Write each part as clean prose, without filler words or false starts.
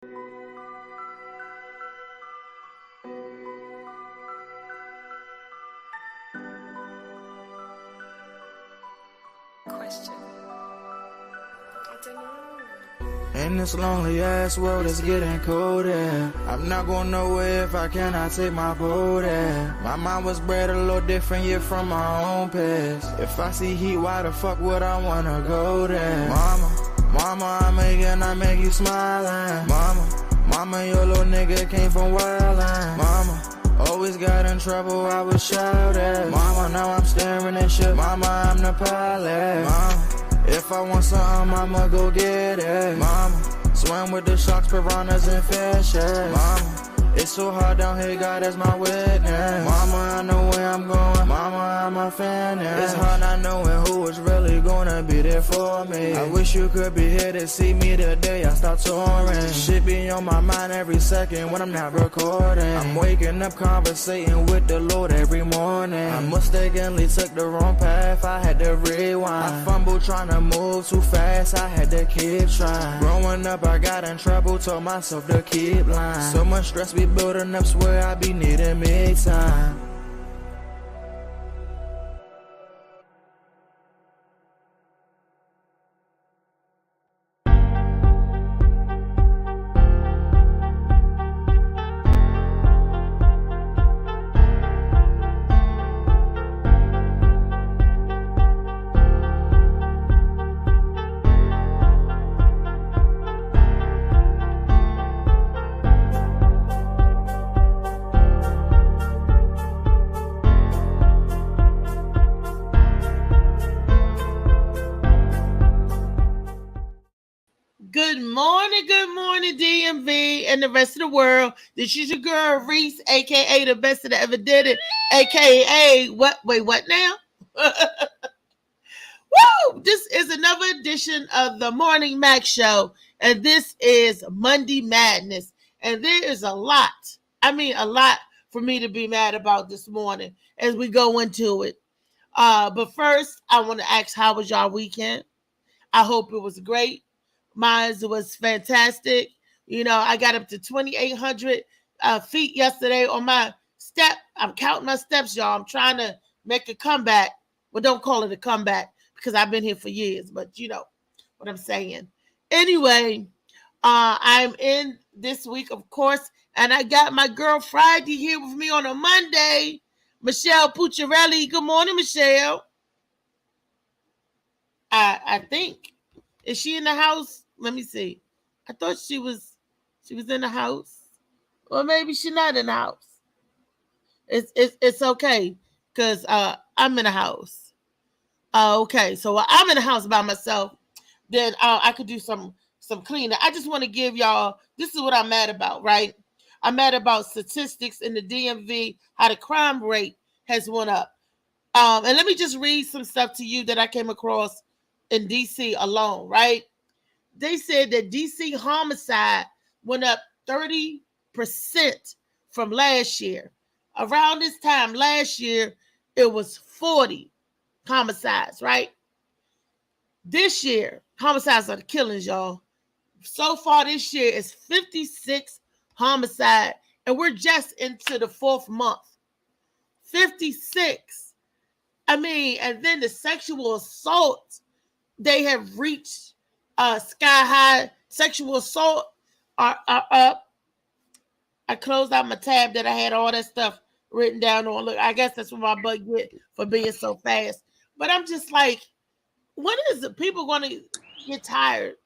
Question. I don't know. In this lonely ass world, it's getting colder. I'm not going nowhere if I cannot take my boat there. My mind was bred a little different, yeah, from my own past. If I see heat, why the fuck would I wanna go there? Mama, I make you smiling. Mama, your little nigga came from wildin'. Mama, always got in trouble, I was shouted. Mama, now I'm staring at shit. Mama, I'm the pilot. Mama, if I want something, I'ma go get it. Mama, swim with the sharks, piranhas, and fishes. Mama, it's so hard down here, God is my witness. Mama, I know where I'm going. Mama, I'm a fan. It's hard not knowing who is really gonna be there for me. I wish you could be here to see me the day I start touring. Shit be on my mind every second when I'm not recording. I'm waking up conversating with the Lord every morning. I mistakenly took the wrong path, I had to rewind. I fumbled trying to move too fast, I had to keep trying. Growing up, I got in trouble, told myself to keep lying. So much stress be building up, swear I be needing me time. Good morning, DMV and the rest of the world. This is your girl, Reese, a.k.a. the best that ever did it, a.k.a. what? Wait, what now? Woo! This is another edition of the Morning Mac Show, and this is Monday Madness. And there is a lot for me to be mad about this morning as we go into it. But first, I want to ask, how was y'all weekend? I hope it was great. Mine was fantastic. You know, I got up to 2,800 feet yesterday on my step. I'm counting my steps, y'all. I'm trying to make a comeback. Well, don't call it a comeback because I've been here for years, but you know what I'm saying. Anyway, I'm in this week, of course, and I got my girl Friday here with me on a Monday, Michelle Pucciarelli. Good morning, Michelle. I think. Is she in the house? Let me see. I thought she was in the house. Or maybe she's not in the house. It's okay. Because I'm in the house. Okay. So I'm in the house by myself. Then I could do some cleaning. I just want to give y'all, this is what I'm mad about, right? I'm mad about statistics in the DMV, how the crime rate has went up. And let me just read some stuff to you that I came across in DC alone, right? They said that DC homicide went up 30% from last year. Around this time last year, it was 40 homicides, right? This year, homicides are the killings, y'all. So far this year, it's 56 homicide, and we're just into the 4th month. 56. I mean, and then the sexual assault, they have reached sky high. Sexual assault are up. I closed out my tab that I had all that stuff written down on. Look, I guess that's what my butt get for being so fast. But I'm just like, when is the people going to get tired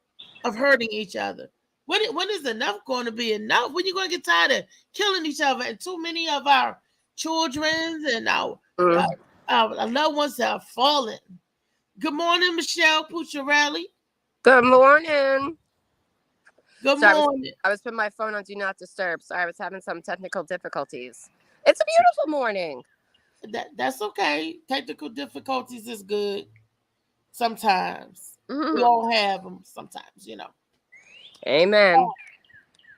of hurting each other? When is enough going to be enough? When you going to get tired of killing each other? And too many of our children and our loved ones have fallen. Good morning, Michelle Pucciarelli. Good morning. Good morning. I was putting my phone on Do Not Disturb. Sorry, I was having some technical difficulties. It's a beautiful morning. That's okay. Technical difficulties is good. Sometimes. We all have them sometimes, you know. Amen.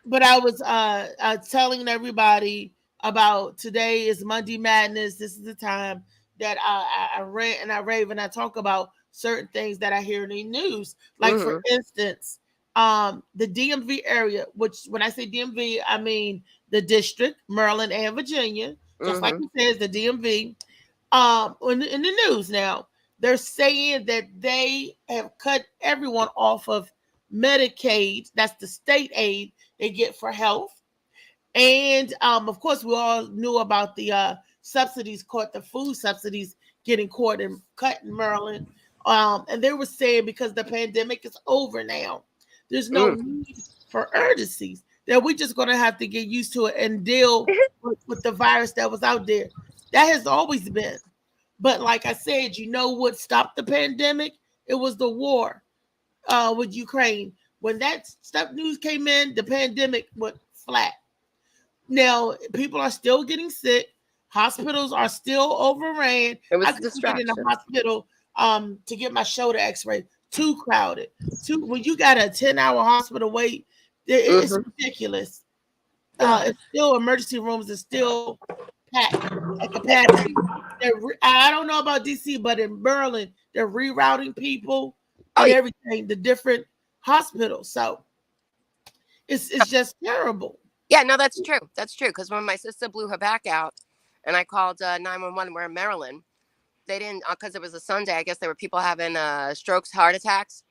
But I was telling everybody about today is Monday Madness. This is the time that I rant and I rave and I talk about certain things that I hear in the news. Like, for instance, the DMV area, which when I say DMV, I mean the district, Maryland and Virginia, just like it says, the DMV. In the news now, they're saying that they have cut everyone off of Medicaid. That's the state aid they get for health. And of course, we all knew about the subsidies caught, the food subsidies getting caught and cut in Maryland. And they were saying because the pandemic is over now, there's no need for urgencies, that we're just going to have to get used to it and deal with the virus that was out there. That has always been. But like I said, you know what stopped the pandemic? It was the war with Ukraine. When that stuff news came in, the pandemic went flat. Now, people are still getting sick. Hospitals are still overran. It was I a couldn't distraction. get in the hospital to get my shoulder x-ray. Too crowded. When you got a 10-hour hospital wait, it's ridiculous. It's still emergency rooms are still packed at capacity. I don't know about DC, but in Maryland, they're rerouting people and everything to different hospitals. So it's just terrible. Yeah, no, that's true. That's true. Because when my sister blew her back out and I called 911, we're in Maryland, they didn't, because it was a Sunday, I guess there were people having strokes, heart attacks.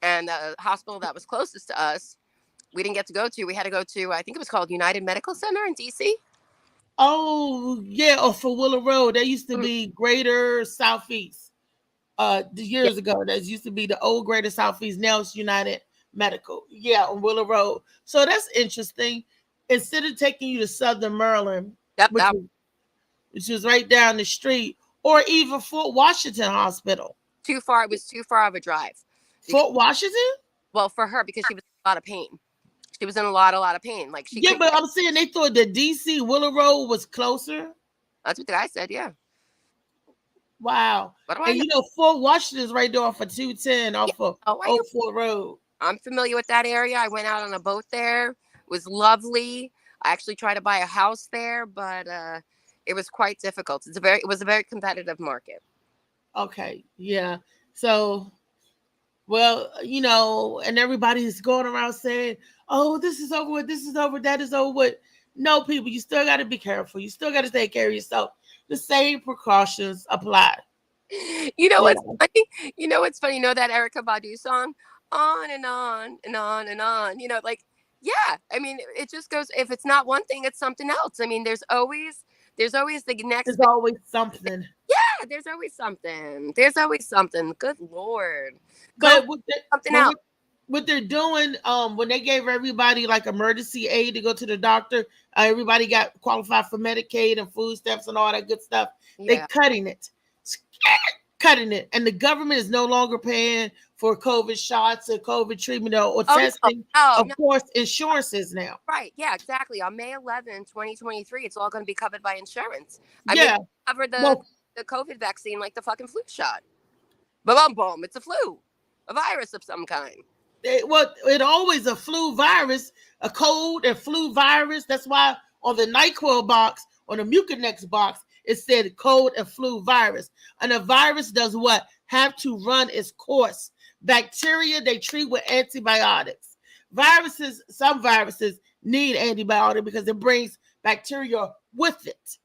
And the hospital that was closest to us, we didn't get to go to. We had to go to, I think it was called United Medical Center in DC. Oh, yeah. Or for Willow Road. That used to be Greater Southeast years ago. That used to be the old Greater Southeast. Now it's United Medical. Yeah, on Willow Road. So that's interesting. Instead of taking you to Southern Maryland, which was right down the street, or even Fort Washington Hospital. Too far. It was too far of a drive. Fort Washington? Well, for her, because she was in a lot of pain. She was in a lot of pain. Like but I'm saying they thought that DC Willow Road was closer. That's what the guy said. Yeah. Wow. And you know, Fort Washington is right there off of 210 off of Oak Fort Road. I'm familiar with that area. I went out on a boat there. It was lovely. I actually tried to buy a house there, but it was quite difficult. It was a very competitive market. Okay. Yeah. So, well, you know, and everybody's going around saying, oh, this is over with, this is over, that is over with. No, people, you still got to be careful. You still got to take care of yourself. The same precautions apply. You know what's funny? You know what's funny? You know that Erykah Badu song? On and on and on and on. You know, like, yeah. I mean, it just goes, if it's not one thing, it's something else. I mean, there's always the next. There's always something. Yeah, there's always something. There's always something. Good Lord. But something else. What they're doing, when they gave everybody like emergency aid to go to the doctor, everybody got qualified for Medicaid and food stamps and all that good stuff. Yeah. They're cutting it. And the government is no longer paying for COVID shots or COVID treatment or testing. Of course, insurance is now. Right. Yeah, exactly. On May 11, 2023, it's all going to be covered by insurance. I mean, cover the COVID vaccine like the fucking flu shot. Boom, boom. It's a flu, a virus of some kind. It always a flu virus, a cold and flu virus. That's why on the NyQuil box, on the Mucinex box, it said cold and flu virus. And a virus does what? Have to run its course. Bacteria, they treat with antibiotics. Some viruses need antibiotic because it brings bacteria with it.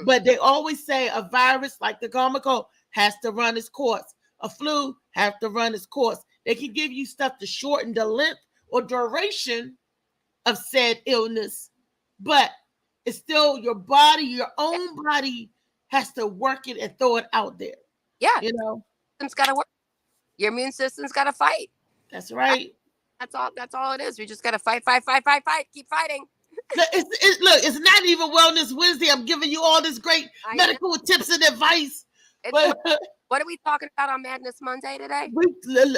But they always say a virus like the common cold has to run its course. A flu has to run its course. They can give you stuff to shorten the length or duration of said illness, but it's still your body, your own body has to work it and throw it out there. Yeah. You know? It's got to work. Your immune system's got to fight. That's right. That's all it is. We just got to fight. Keep fighting. Look, it's not even Wellness Wednesday. I'm giving you all this great medical tips and advice. What are we talking about on Madness Monday today?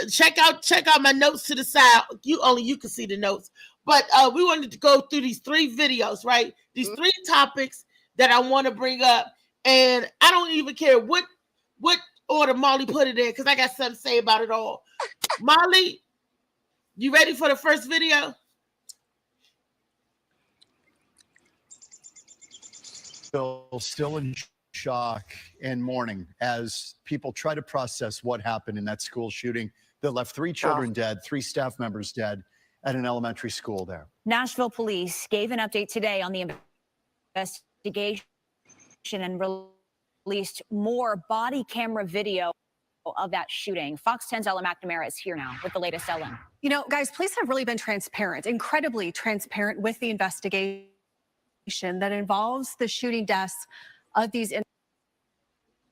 Check out my notes to the side. You can see the notes. But we wanted to go through these 3 videos, right? These 3 topics that I want to bring up. And I don't even care what order Molly put it in, because I got something to say about it all. Molly, you ready for the first video? Still in shock and mourning as people try to process what happened in that school shooting that left 3 children dead, 3 staff members dead. at an elementary school there. Nashville police gave an update today on the investigation and released more body camera video of that shooting. Fox 10's Ellen McNamara is here now with the latest. Ellen. You know, guys, police have really been transparent, incredibly transparent with the investigation that involves the shooting deaths of these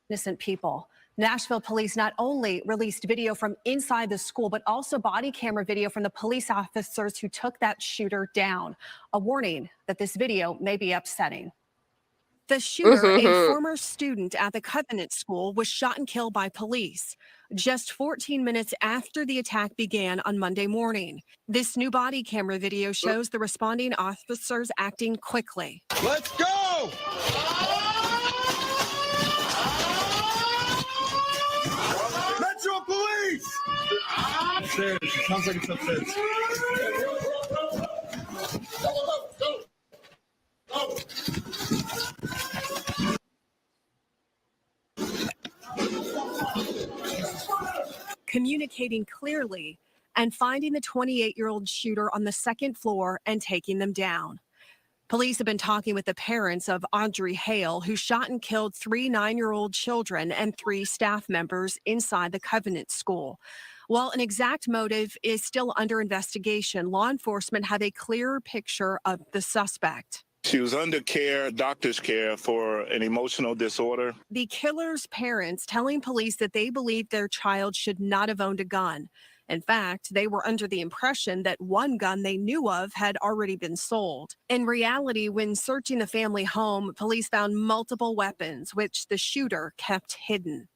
innocent people. Nashville police not only released video from inside the school, but also body camera video from the police officers who took that shooter down. A warning that this video may be upsetting. The shooter, a former student at the Covenant School, was shot and killed by police just 14 minutes after the attack began on Monday morning. This new body camera video shows the responding officers acting quickly. Let's go! Metro Police! Upstairs. It sounds like it's upstairs. Go! Communicating clearly and finding the 28-year-old shooter on the second floor and taking them down. Police have been talking with the parents of Audrey Hale, who shot and killed 3 9-year-old children and 3 staff members inside the Covenant School. While an exact motive is still under investigation, law enforcement have a clearer picture of the suspect. She was under care, doctor's care, for an emotional disorder. The killer's parents telling police that they believe their child should not have owned a gun. In fact, they were under the impression that one gun they knew of had already been sold. In reality, when searching the family home, police found multiple weapons, which the shooter kept hidden.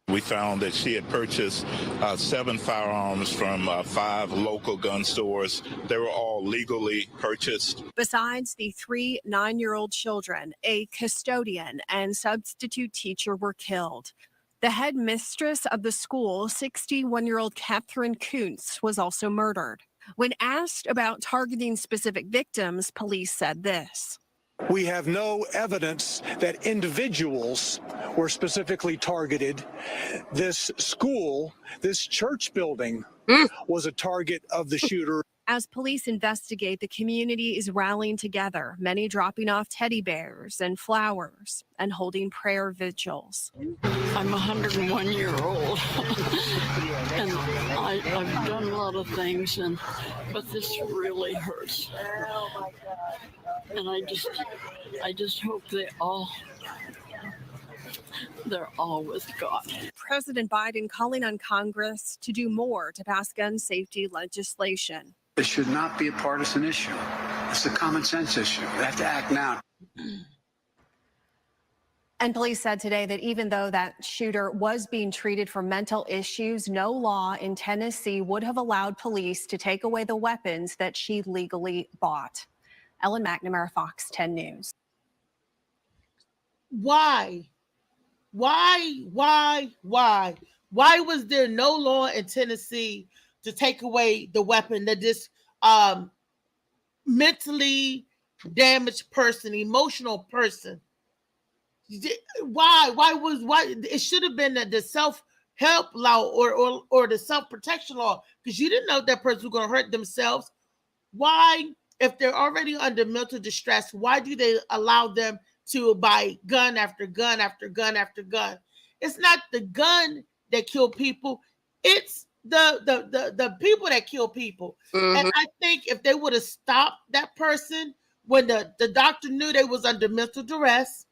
We found that she had purchased 7 firearms from 5 local gun stores. They were all legally purchased. Besides the 3 9-year-old children, a custodian and substitute teacher were killed. The head mistress of the school, 61-year-old Catherine Kuntz, was also murdered. When asked about targeting specific victims, police said this. We have no evidence that individuals were specifically targeted. This school, this church building, was a target of the shooter. As police investigate, the community is rallying together, many dropping off teddy bears and flowers and holding prayer vigils. I'm 101 year old, and I've done a lot of things, but this really hurts. And I just hope they're all with God. President Biden calling on Congress to do more to pass gun safety legislation. This should not be a partisan issue. It's a common sense issue. We have to act now. And police said today that even though that shooter was being treated for mental issues, no law in Tennessee would have allowed police to take away the weapons that she legally bought. Ellen McNamara, Fox 10 News. Why was there no law in Tennessee to take away the weapon that this mentally damaged person, emotional person? Why it should have been the self-help law or the self-protection law, because you didn't know that person was going to hurt themselves. Why, if they're already under mental distress, why do they allow them to buy gun after gun after gun after gun? It's not the gun that kill people, it's the people that kill people. And I think if they would have stopped that person when the doctor knew they was under mental duress,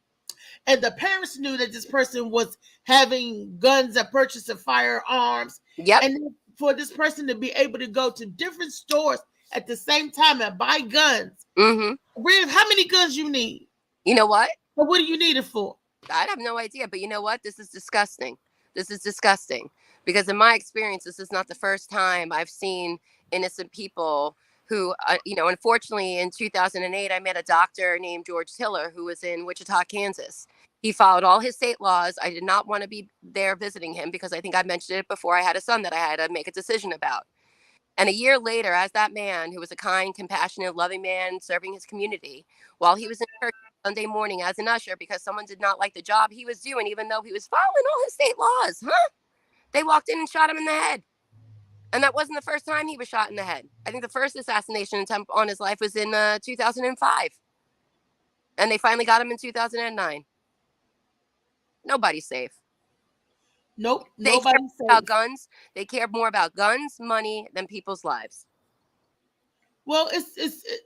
and the parents knew that this person was having guns and purchasing firearms, and for this person to be able to go to different stores at the same time and buy guns. Rev, how many guns you need? You know what? But what do you need it for? I have no idea, but you know what? This is disgusting. This is disgusting, because in my experience, this is not the first time I've seen innocent people who, unfortunately in 2008, I met a doctor named George Tiller who was in Wichita, Kansas. He followed all his state laws. I did not want to be there visiting him because I think I mentioned it before, I had a son that I had to make a decision about. And a year later, as that man, who was a kind, compassionate, loving man serving his community, while he was in church Sunday morning as an usher because someone did not like the job he was doing, even though he was following all his state laws, they walked in and shot him in the head. And that wasn't the first time he was shot in the head. I think the first assassination attempt on his life was in 2005. And they finally got him in 2009. Nobody's safe. Nope. They care Nobody's safe. about guns. They care more about guns, money, than people's lives. Well,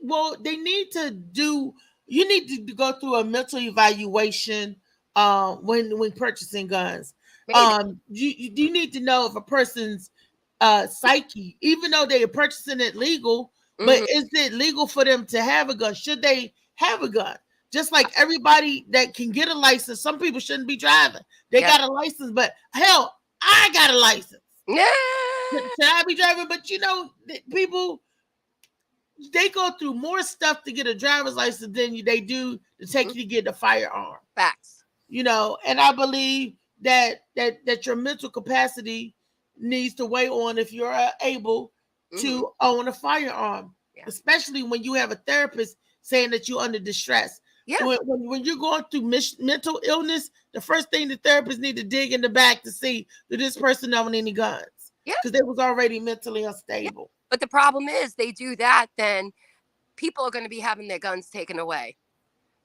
well, they need to do. You need to go through a mental evaluation when purchasing guns. You need to know if a person's psyche, even though they are purchasing it legal, but is it legal for them to have a gun? Should they have a gun? Just like everybody that can get a license, some people shouldn't be driving. They got a license, but hell, I got a license. Yeah. Should I be driving? But you know, people, they go through more stuff to get a driver's license than they do to take you to get a firearm. Facts. You know, and I believe that your mental capacity needs to weigh on if you're able to own a firearm, especially when you have a therapist saying that you're under distress. Yeah. When you're going through mental illness, the first thing the therapist need to dig in the back to see, did this person own any guns? Yeah. Because they was already mentally unstable. Yeah. But the problem is they do that, then people are going to be having their guns taken away.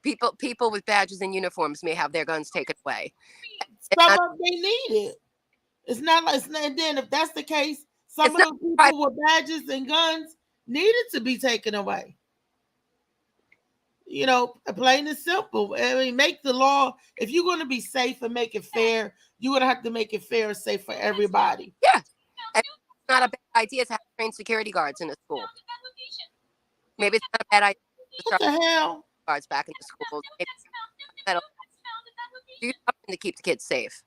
People with badges and uniforms may have their guns taken away. Some of them, they need it. It's not like, and then if that's the case, some of the people with badges and guns needed to be taken away. You know, plain and simple. I mean, make the law. If you're going to be safe and make it fair, you're going to have to make it fair and safe for everybody. Yeah. And it's not a bad idea to have trained security guards in the school. Maybe it's not a bad idea. What the hell? Guards back in the schools. That'll do something to keep the kids safe.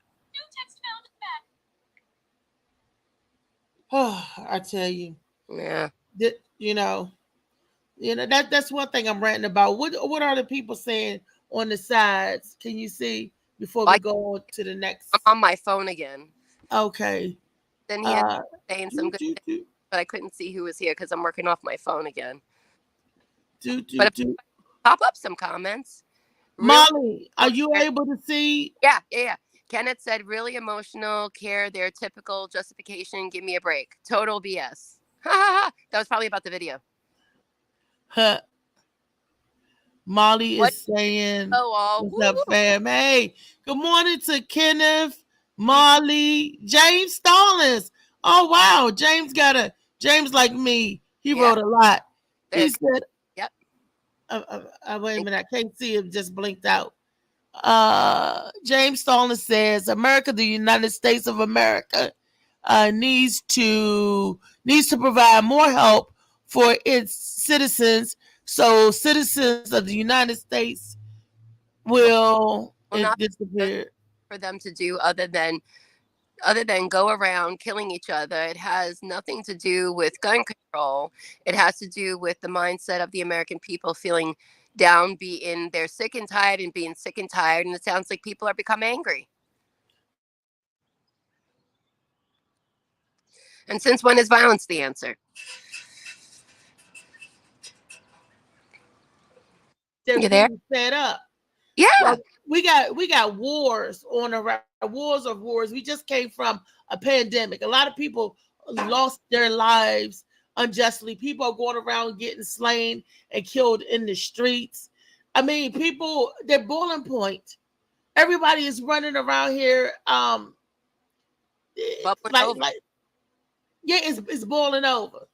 Oh, I tell you. Yeah. You know that's one thing I'm ranting about. What are the people saying on the sides? Can you see before we go on to the next? I'm on my phone again. Okay. Then he had saying some good things, but I couldn't see who was here because I'm working off my phone again. But if pop up some comments. Molly, are you able to see? Yeah. Kenneth said, really emotional, care, their typical justification, give me a break. Total BS. That was probably about the video. Molly is saying, what's up, fam? Hey, good morning to Kenneth, Molly, James Stallings. Oh, wow. James like me. He wrote a lot. He said, yep. Wait a minute. I can't see it. Just blinked out. James Stallings says, America, the United States of America, needs to provide more help for its citizens, so citizens of the United States will disappear. For them to do other than go around killing each other. It has nothing to do with gun control. It has to do with the mindset of the American people feeling down, they're sick and tired and being sick and tired, and it sounds like people are becoming angry. And since when is violence the answer? You there? Set up. Yeah. Well, we got wars on around wars of wars. We just came from a pandemic. A lot of people lost their lives unjustly. People are going around getting slain and killed in the streets. I mean, people, they're boiling point. Everybody is running around here. It's boiling over.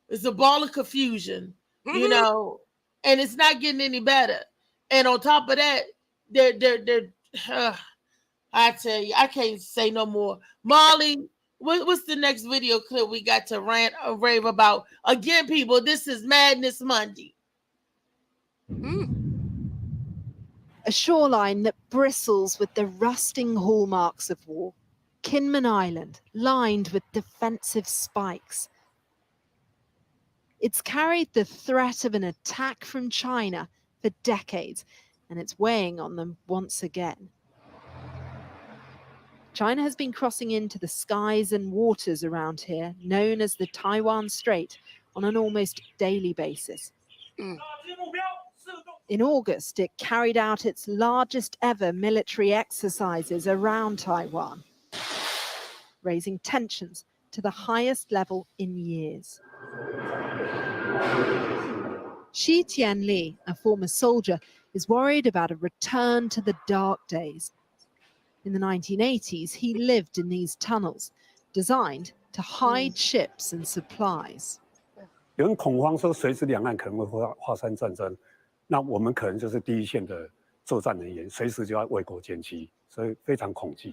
It's a ball of confusion, you know, and it's not getting any better. And on top of that, they're I tell you, I can't say no more. Molly, what's the next video clip we got to rant or rave about? Again, people, this is Madness Monday. A shoreline that bristles with the rusting hallmarks of war. Kinmen Island, lined with defensive spikes. It's carried the threat of an attack from China for decades, and it's weighing on them once again. China has been crossing into the skies and waters around here, known as the Taiwan Strait, on an almost daily basis. In August, it carried out its largest ever military exercises around Taiwan, raising tensions, to the highest level in years. Shi Tianli, a former soldier, is worried about a return to the dark days. In the 1980s, he lived in these tunnels, designed to hide ships and supplies. 有人恐慌说，随时两岸可能会发生战争，那我们可能就是第一线的作战人员，随时就要为国捐躯，所以非常恐惧。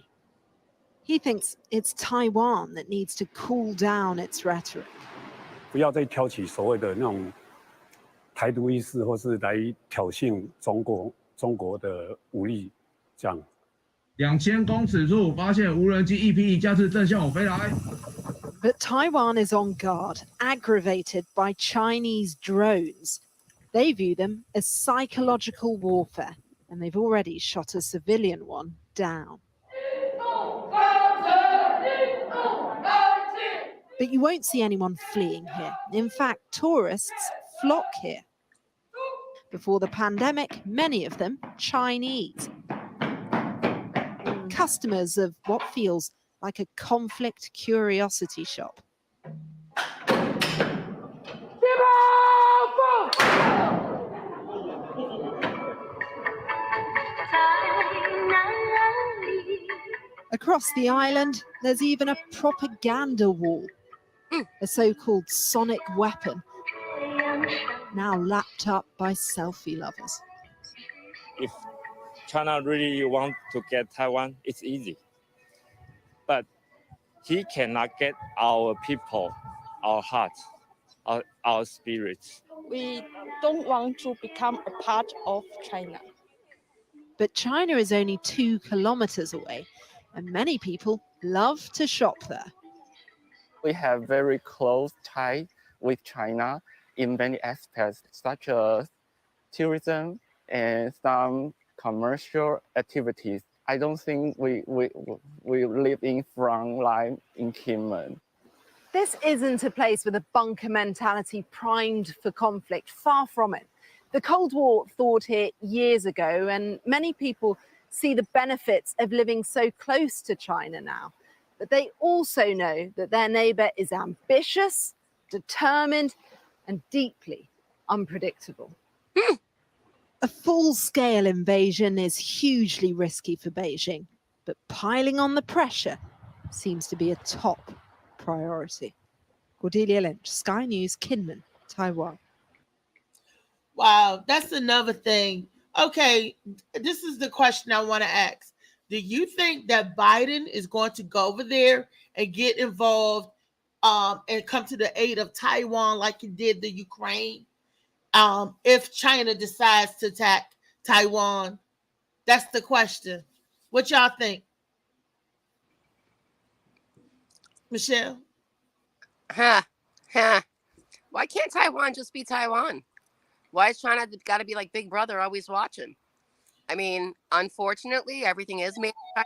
He thinks it's Taiwan that needs to cool down its rhetoric. 不要再挑起所谓的那种台独意识，或是来挑衅中国的武力，这样。2000公尺处发现无人机一批一架次正向我飞来。But Taiwan is on guard, aggravated by Chinese drones. They view them as psychological warfare, and they've already shot a civilian one down. But you won't see anyone fleeing here. In fact, tourists flock here. Before the pandemic, many of them Chinese. Customers of what feels like a conflict curiosity shop. Across the island, there's even a propaganda wall, a so-called sonic weapon, now lapped up by selfie lovers. If China really wants to get Taiwan, it's easy. But he cannot get our people, our hearts, our spirits. We don't want to become a part of China. But China is only 2 kilometers away, and many people love to shop there. We have very close ties with China in many aspects, such as tourism and some commercial activities. I don't think we live in front line in Kinmen. This isn't a place with a bunker mentality primed for conflict. Far from it. The Cold War thawed here years ago, and many people see the benefits of living so close to China now. But they also know that their neighbor is ambitious, determined, and deeply unpredictable. A full-scale invasion is hugely risky for Beijing, but piling on the pressure seems to be a top priority. Cordelia Lynch, Sky News, Kinmen, Taiwan. Wow, that's another thing. Okay, this is the question I want to ask. Do you think that Biden is going to go over there and get involved and come to the aid of Taiwan like he did the Ukraine? If China decides to attack Taiwan? That's the question. What y'all think? Michelle? Why can't Taiwan just be Taiwan? Why is China got to be like Big Brother always watching? I mean, unfortunately, everything is made in China.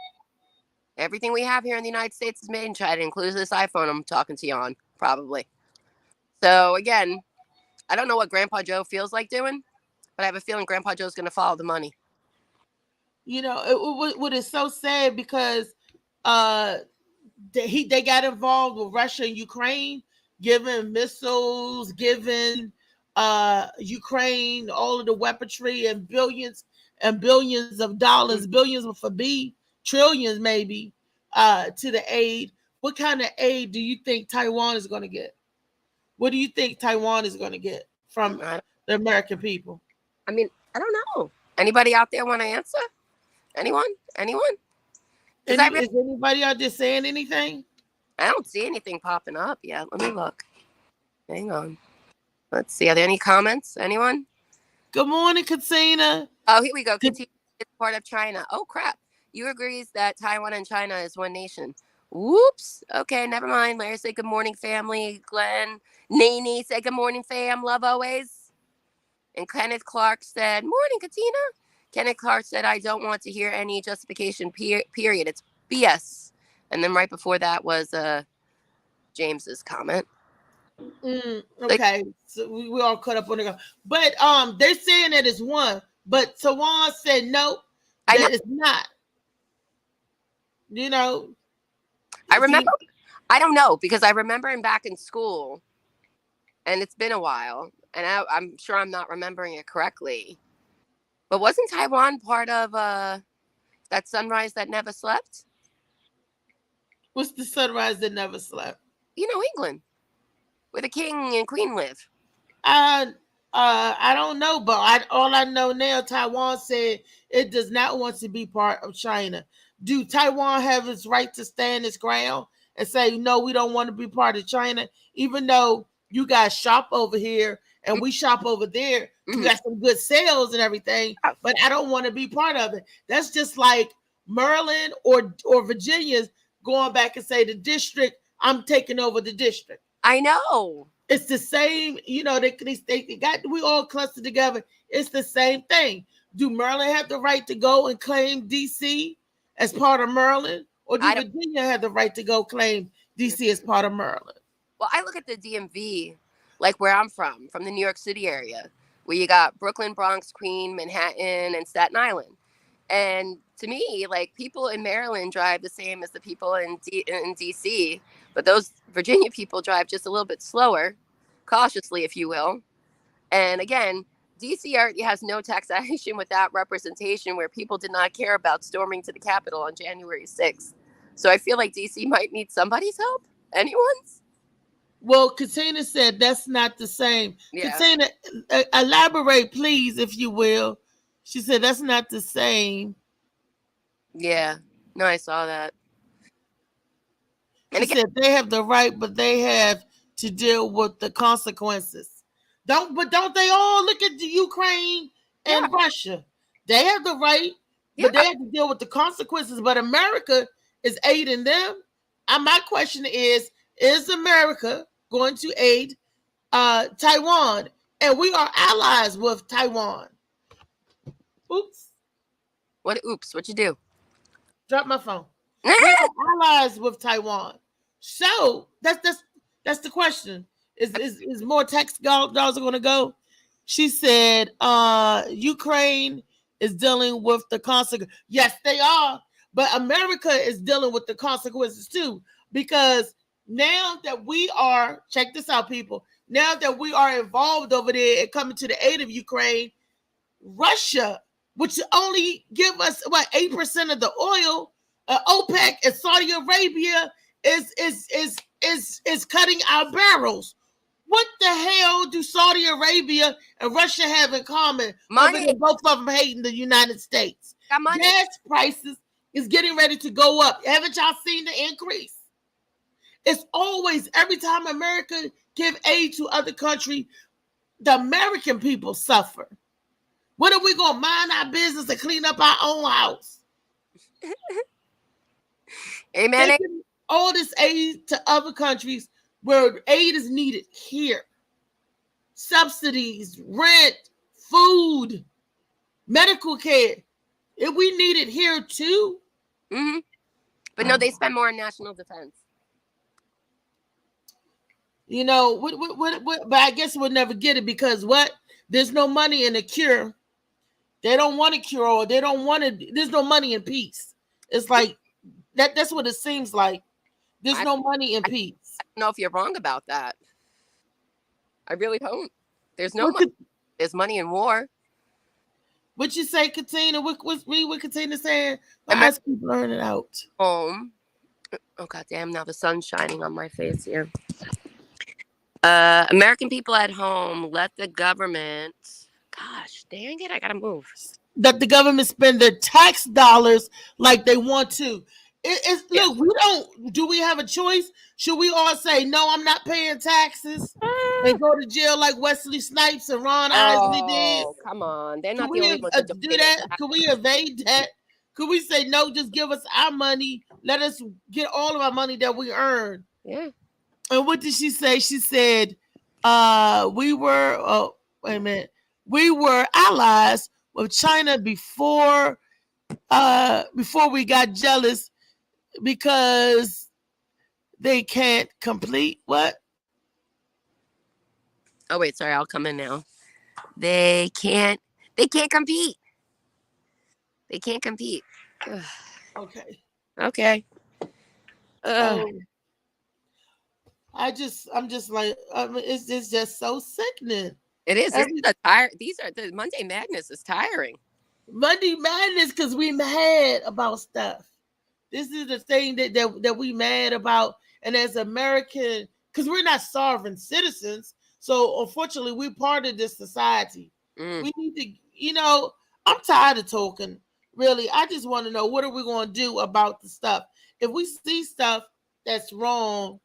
Everything we have here in the United States is made in China, includes this iPhone I'm talking to you on, probably. So, again, I don't know what Grandpa Joe feels like doing, but I have a feeling Grandpa Joe's going to follow the money. You know, what is so sad because they got involved with Russia and Ukraine, giving missiles, giving Ukraine all of the weaponry and billions of dollars, billions for trillions maybe to the aid. What kind of aid do you think Taiwan is going to get? What do you think Taiwan is going to get from the American people? I mean, I don't know. Anybody out there want to answer? Anyone? Is anybody out there saying anything? I don't see anything popping up yet. Let me look. Hang on. Let's see. Are there any comments? Anyone? Good morning, Katina. Oh, here we go. Katina is part of China. Oh, crap. You agrees that Taiwan and China is one nation. Whoops. Okay, never mind. Larry said good morning, family. Glenn, Nene said good morning, fam. Love always. And Kenneth Clark said, morning, Katina. Kenneth Clark said, I don't want to hear any justification, period. It's BS. And then right before that was James's comment. Okay, so we all caught up on it. But they're saying that it's one. But Taiwan said no, that it's not. You know. I I don't know, because I remember him back in school, and it's been a while, and I'm sure I'm not remembering it correctly. But wasn't Taiwan part of that sunrise that never slept? What's the sunrise that never slept? You know, England, where the king and queen live. I don't know, but all I know now, Taiwan said it does not want to be part of China. Do Taiwan have its right to stand its ground and say, no, we don't want to be part of China, even though you guys shop over here and we shop over there? You got some good sales and everything, but I don't want to be part of it. That's just like Maryland or Virginia's going back and say the district, I'm taking over the district. I know. It's the same, you know, they got, we all clustered together. It's the same thing. Do Maryland have the right to go and claim DC as part of Maryland? Or do Virginia have the right to go claim DC as part of Maryland? Well, I look at the DMV, like where I'm from the New York City area, where you got Brooklyn, Bronx, Queens, Manhattan, and Staten Island. And to me, like, people in Maryland drive the same as the people in DC, but those Virginia people drive just a little bit slower, cautiously, if you will. And again, DC already has no taxation without representation, where people did not care about storming to the Capitol on January 6th. So I feel like DC might need somebody's help. Anyone's? Well, Katina said that's not the same. Yeah. Katina, elaborate, please, if you will. She said that's not the same. Yeah. No, I saw that. And she said they have the right, but they have to deal with the consequences. Don't they all look at the Ukraine and Russia? They have the right, but they have to deal with the consequences. But America is aiding them. And my question is America going to aid Taiwan? And we are allies with Taiwan. Oops. What'd you do? Drop my phone. We are allies with Taiwan. So that's the question. Is more tax dollars going to go? She said Ukraine is dealing with the consequences. Yes, they are. But America is dealing with the consequences too. Because now that we are, check this out, people. Now that we are involved over there and coming to the aid of Ukraine, Russia, which only give us 8% of the oil, OPEC and Saudi Arabia is cutting our barrels. What the hell do Saudi Arabia and Russia have in common? Money. Both of them hating the United States. Gas prices is getting ready to go up. Haven't y'all seen the increase? It's always, every time America give aid to other countries, the American people suffer. When are we going to mind our business and clean up our own house? Amen. All this aid to other countries where aid is needed here. Subsidies, rent, food, medical care. If we need it here too. Mm-hmm. But no, they spend more on national defense. You know, but I guess we'll never get it because what? There's no money in a cure. They don't want a cure, or they don't want to. There's no money in peace. It's like that's what it seems like. There's no money in peace. I don't know if you're wrong about that. I really don't. There's no money. There's money in war. What you say, Katina? What Katina saying? Let's keep learning out. Home. Oh goddamn! Now the sun's shining on my face here. American people at home, let the government. Gosh, dang it! I gotta move. That the government spend their tax dollars like they want to. Look, we don't. Do we have a choice? Should we all say no? I'm not paying taxes and go to jail like Wesley Snipes and Ron Isley did? Oh, come on! They're not the only ones that do that. Could we evade that? Could we say no? Just give us our money. Let us get all of our money that we earn. Yeah. And what did she say? She said, we were. Oh, wait a minute. We were allies with China before we got jealous because they can't complete what? Oh wait, sorry, I'll come in now. They can't compete. They can't compete. Okay. Okay. I'm just like, it's just so sickening. It is. These are the Monday Madness is tiring. Monday Madness because we mad about stuff. This is the thing that we mad about. And as American, because we're not sovereign citizens, so unfortunately we're part of this society. We need to, I'm tired of talking. Really, I just want to know, what are we going to do about the stuff? If we see stuff that's wrong,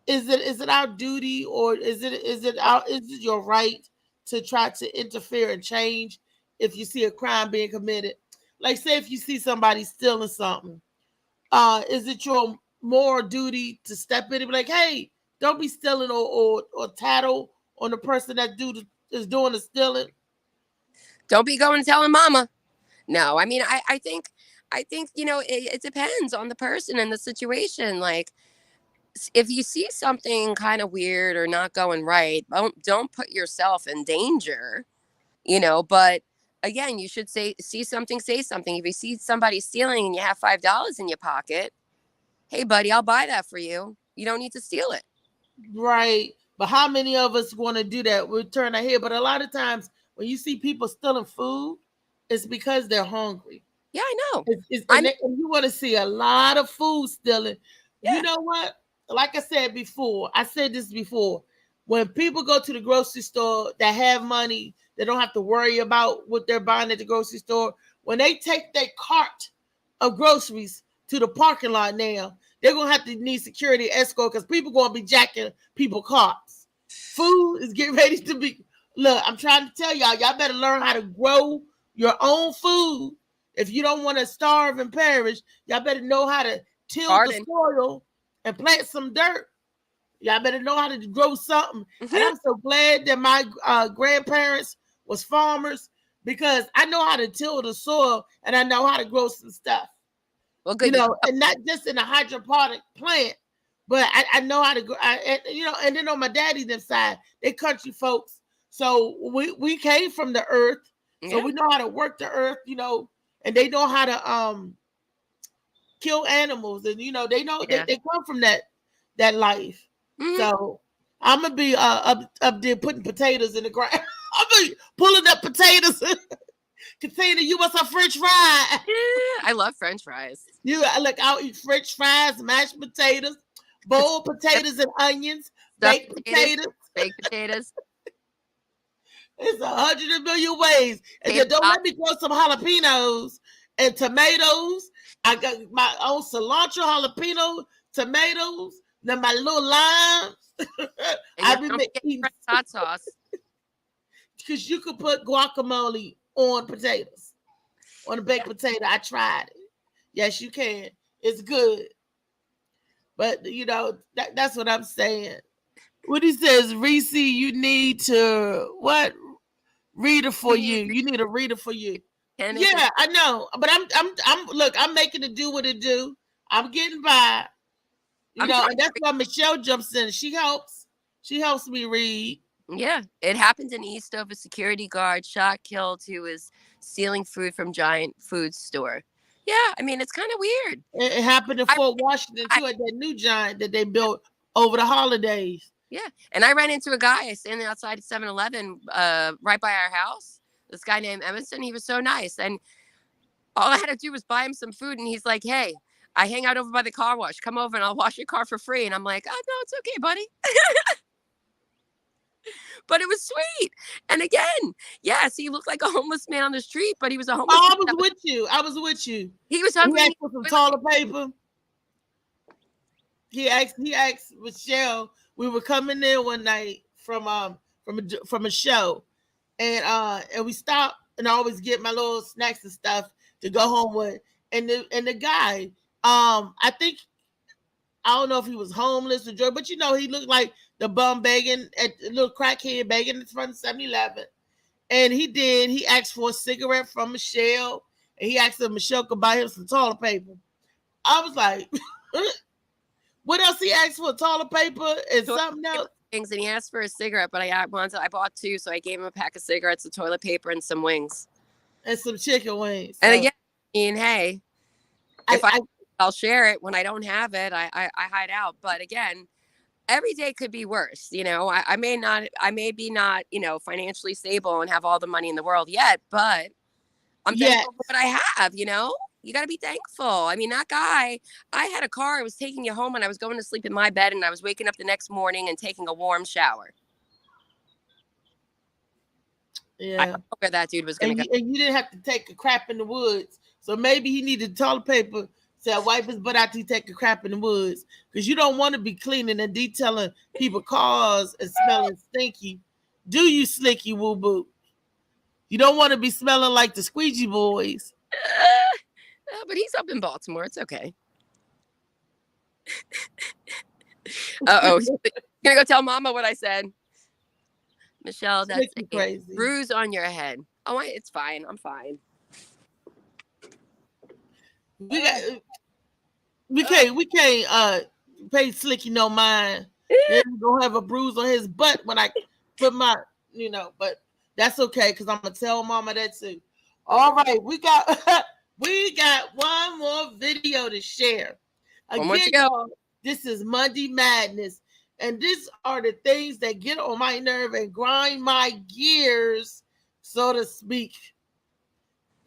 is it our duty, or is it your right to try to interfere and change if you see a crime being committed? Like, say if you see somebody stealing something, is it your moral duty to step in and be like, hey, don't be stealing or tattle on the person that is doing the stealing? Don't be going and telling mama. No, I mean, I think it depends on the person and the situation. Like, if you see something kind of weird or not going right, don't put yourself in danger, but again, you should say something. If you see somebody stealing and you have $5 in your pocket, hey buddy, I'll buy that for you. You don't need to steal it. Right. But how many of us want to do that? We'll turn our head. But a lot of times when you see people stealing food, it's because they're hungry. Yeah, I know. And you want to see a lot of food stealing. Yeah. You know what? Like I said this before, when people go to the grocery store that have money, they don't have to worry about what they're buying at the grocery store. When they take their cart of groceries to the parking lot now, they're going to have to need security escort because people going to be jacking people's carts. Food is getting ready to be... Look, I'm trying to tell y'all better learn how to grow your own food. If you don't want to starve and perish, y'all better know how to till the soil and plant some dirt. Y'all better know how to grow something. And I'm so glad that my grandparents was farmers, because I know how to till the soil and I know how to grow some stuff. Well, good. And not just in a hydroponic plant, but I know how to grow. And then on my daddy's side, they country folks. So we came from the earth. So we know how to work the earth, and they know how to kill animals, and they know they come from that life. So I'm gonna be up there putting potatoes in the ground. I'm gonna be pulling up potatoes. Katina, you want some French fries? Yeah, I love French fries. I'll eat French fries, mashed potatoes, boiled potatoes and onions, baked potatoes. It's 100 million ways. And then don't let me grow some jalapenos and tomatoes. I got my own cilantro, jalapeno, tomatoes, then my little limes. I've been making hot sauce. Because you could put guacamole on potatoes, on a baked potato. I tried it. Yes, you can. It's good. But, that's what I'm saying. What he says, Reese, you need to, what? Reader for you. You need a reader for you. Yeah, I know. But I'm making it do what it do. I'm getting by. And that's why Michelle jumps in. She helps me read. Yeah. It happened in East a security guard shot, killed, who was stealing food from Giant Food store. Yeah, I mean, it's kind of weird. It happened in Fort Washington too, at that new Giant that they built over the holidays. Yeah. And I ran into a guy standing outside 7-Eleven right by our house. This guy named Emerson. He was so nice. And all I had to do was buy him some food. And he's like, hey, I hang out over by the car wash. Come over and I'll wash your car for free. And I'm like, oh, no, it's okay, buddy. But it was sweet. And again, yes, he looked like a homeless man on the street, but he was a homeless man. I was with you. He was hungry. He asked for some toilet paper. He asked Michelle. We were coming in one night from a show, and we stopped, and I always get my little snacks and stuff to go home with. And the guy, I think, I don't know if he was homeless or drug, but he looked like the bum begging at the little crackhead begging in front of 7-Eleven. And he asked for a cigarette from Michelle, and he asked if Michelle could buy him some toilet paper. I was like, what else he asked for? Toilet paper and something else? And he asked for a cigarette, but I bought 2, so I gave him a pack of cigarettes, some toilet paper, and some wings. And some chicken wings. And again, hey, I'll share it. When I don't have it, I hide out. But again, every day could be worse. I may be not, financially stable and have all the money in the world yet, but I'm thankful for what I have, You got to be thankful. I mean, that guy, I had a car, I was taking you home and I was going to sleep in my bed and I was waking up the next morning and taking a warm shower. Yeah. I don't know where that dude was going to go. And you didn't have to take a crap in the woods. So maybe he needed toilet paper to wipe his butt after he take a crap in the woods. Because you don't want to be cleaning and detailing people's cars and smelling stinky. Do you, Slicky Woo Boo? You don't want to be smelling like the Squeegee Boys. But he's up in Baltimore. It's okay. Uh-oh. You're going to go tell Mama what I said. Michelle, that's a crazy bruise on your head. Oh, it's fine. I'm fine. We can't pay Slicky no mind. Then he's gonna have a bruise on his butt when I put my, but that's okay because I'm gonna tell Mama that too. All right, we got one more video to share. Again, y'all, this is Monday Madness, and these are the things that get on my nerve and grind my gears, so to speak.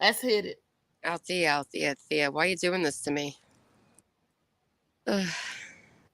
Let's hit it. Althea, why are you doing this to me?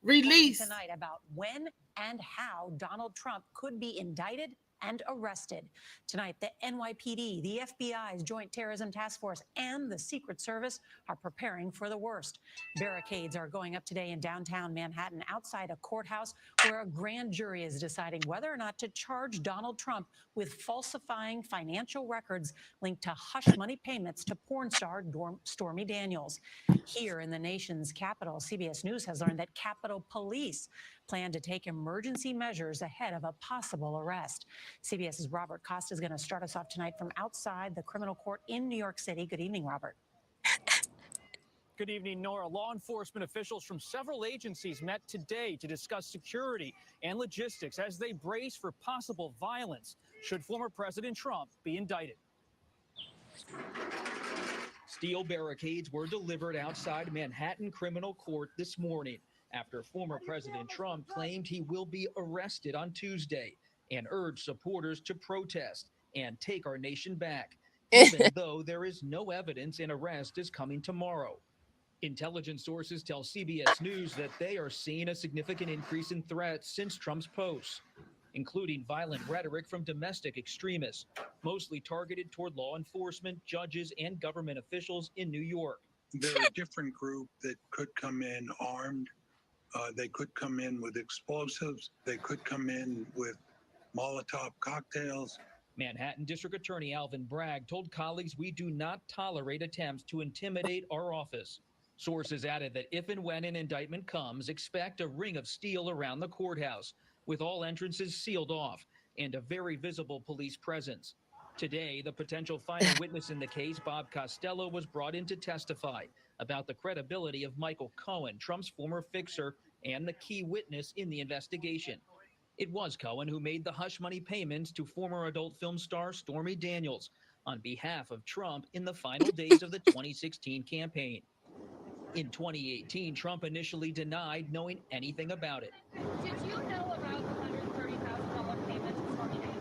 Release tonight about when and how Donald Trump could be indicted and arrested. Tonight, the NYPD, the FBI's Joint Terrorism Task Force, and the Secret Service are preparing for the worst. Barricades are going up today in downtown Manhattan outside a courthouse where a grand jury is deciding whether or not to charge Donald Trump with falsifying financial records linked to hush money payments to porn star Stormy Daniels. Here in the nation's capital, CBS News has learned that Capitol Police plan to take emergency measures ahead of a possible arrest. CBS's Robert Costa is going to start us off tonight from outside the criminal court in New York City. Good evening, Robert. Good evening, Nora. Law enforcement officials from several agencies met today to discuss security and logistics as they brace for possible violence should former President Trump be indicted. Steel barricades were delivered outside Manhattan Criminal Court this morning after former President Trump claimed he will be arrested on Tuesday and urged supporters to protest and take our nation back, even though there is no evidence an arrest is coming tomorrow. Intelligence sources tell CBS News that they are seeing a significant increase in threats since Trump's posts, including violent rhetoric from domestic extremists, mostly targeted toward law enforcement, judges, and government officials in New York. They're a different group that could come in armed. They could come in with explosives. They could come in with Molotov cocktails. Manhattan District Attorney Alvin Bragg told colleagues, "We do not tolerate attempts to intimidate our office." Sources added that if and when an indictment comes, expect a ring of steel around the courthouse, with all entrances sealed off and a very visible police presence. Today, the potential final witness in the case, Bob Costello, was brought in to testify about the credibility of Michael Cohen, Trump's former fixer and the key witness in the investigation. It was Cohen who made the hush money payments to former adult film star Stormy Daniels on behalf of Trump in the final days of the 2016 campaign. In 2018, Trump initially denied knowing anything about it. Did you know about the $130,000 payment to Stormy Daniels?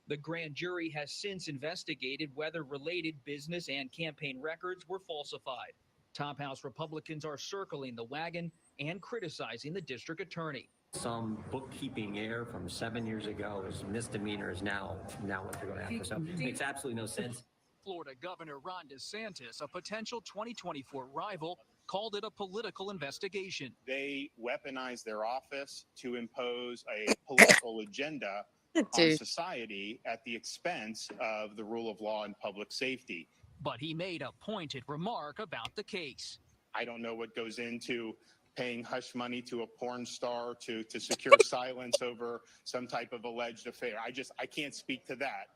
The grand jury has since investigated whether related business and campaign records were falsified. Top House Republicans are circling the wagon and criticizing the district attorney. Some bookkeeping error from 7 years ago is misdemeanors now what they're going after. So it makes absolutely no sense. Florida Governor Ron DeSantis, a potential 2024 rival, called it a political investigation. They weaponize their office to impose a political agenda on society at the expense of the rule of law and public safety. But he made a pointed remark about the case. I don't know what goes into paying hush money to a porn star to secure silence over some type of alleged affair. I can't speak to that.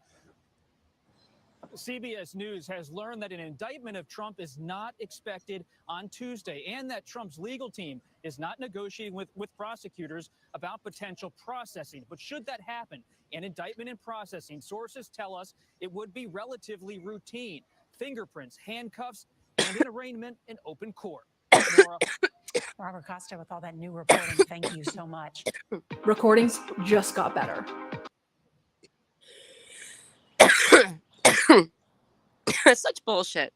CBS News has learned that an indictment of Trump is not expected on Tuesday and that Trump's legal team is not negotiating with prosecutors about potential processing. But should that happen, an indictment and processing, sources tell us it would be relatively routine. Fingerprints, handcuffs, and an arraignment in open court. Nora. Robert Costa with all that new reporting. Thank you so much. Recordings just got better. Such bullshit.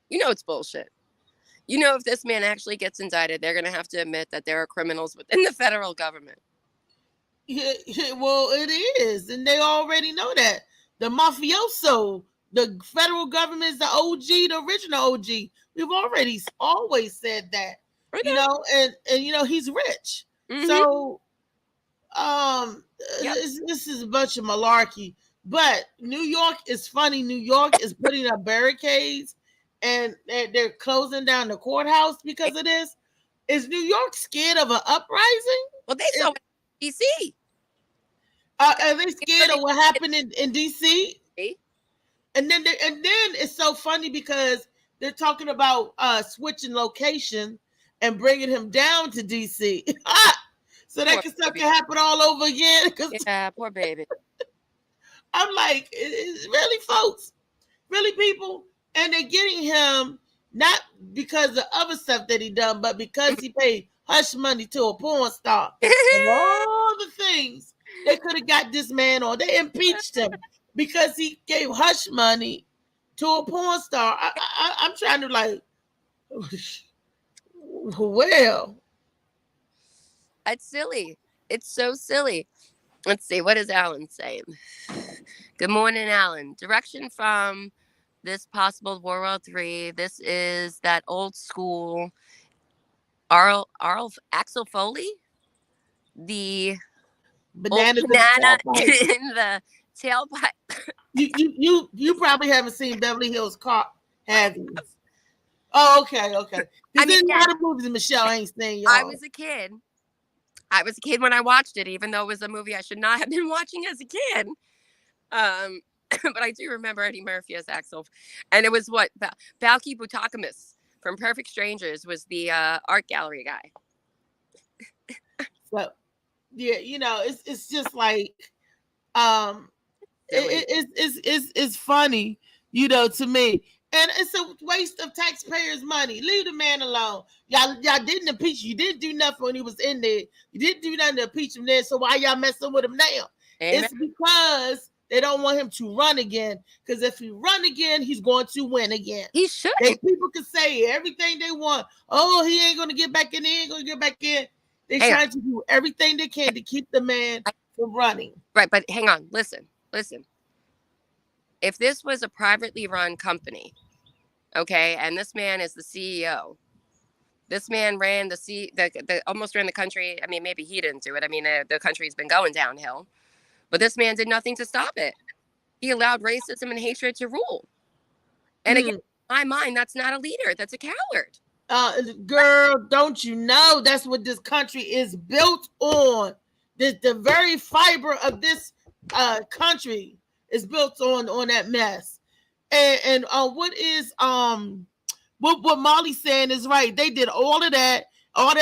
You know it's bullshit. You know, if this man actually gets indicted, they're going to have to admit that there are criminals within the federal government. Yeah, well, it is, and they already know that. The mafioso, the federal government is the OG, the original OG. We've always said that, you know, and you know he's rich. So, this is a bunch of malarkey. But New York is funny. New York is putting up barricades, and they're closing down the courthouse because of this. Is New York scared of an uprising? Well, they saw it in DC. Are they scared of what happened in DC? And then it's so funny because they're talking about switching location and bringing him down to DC. So that stuff can happen all over again. Yeah, poor baby. I'm like, really, folks? Really, people? And they're getting him not because of other stuff that he done, but because he paid hush money to a porn star. Of all the things they could have got this man on, they impeached him because he gave hush money to a porn star. I'm trying to like, well. It's silly. It's so silly. Let's see. What is Alan saying? Good morning, Alan. Direction from this possible World War III. This is that old school Axel Foley. The banana in the tailpipe. You probably haven't seen Beverly Hills Cop, have you? Oh, okay. I mean, a lot of movies Michelle ain't seen, y'all. I was a kid when I watched it, even though it was a movie I should not have been watching as a kid. But I do remember Eddie Murphy as Axel, and it was what Balki Butakamis from Perfect Strangers was the art gallery guy. So, yeah, you know, it's just like, it's funny, you know, to me. And it's a waste of taxpayers' money. Leave the man alone. Y'all didn't impeach. You didn't do nothing when he was in there. You didn't do nothing to impeach him there. So why y'all messing with him now? Amen. It's because they don't want him to run again. Because if he run again, he's going to win again. He should. People can say everything they want. Oh, he ain't going to get back in. He ain't going to get back in. They're trying to do everything they can to keep the man from running. Right, but hang on. Listen. If this was a privately run company, okay, and this man is the CEO. This man ran almost ran the country. I mean, maybe he didn't do it. I mean, the country's been going downhill, but this man did nothing to stop it. He allowed racism and hatred to rule. And again, in my mind, that's not a leader. That's a coward. Girl, don't you know that's what this country is built on? The very fiber of this country is built on that mess. And what Molly's saying is right. They did all that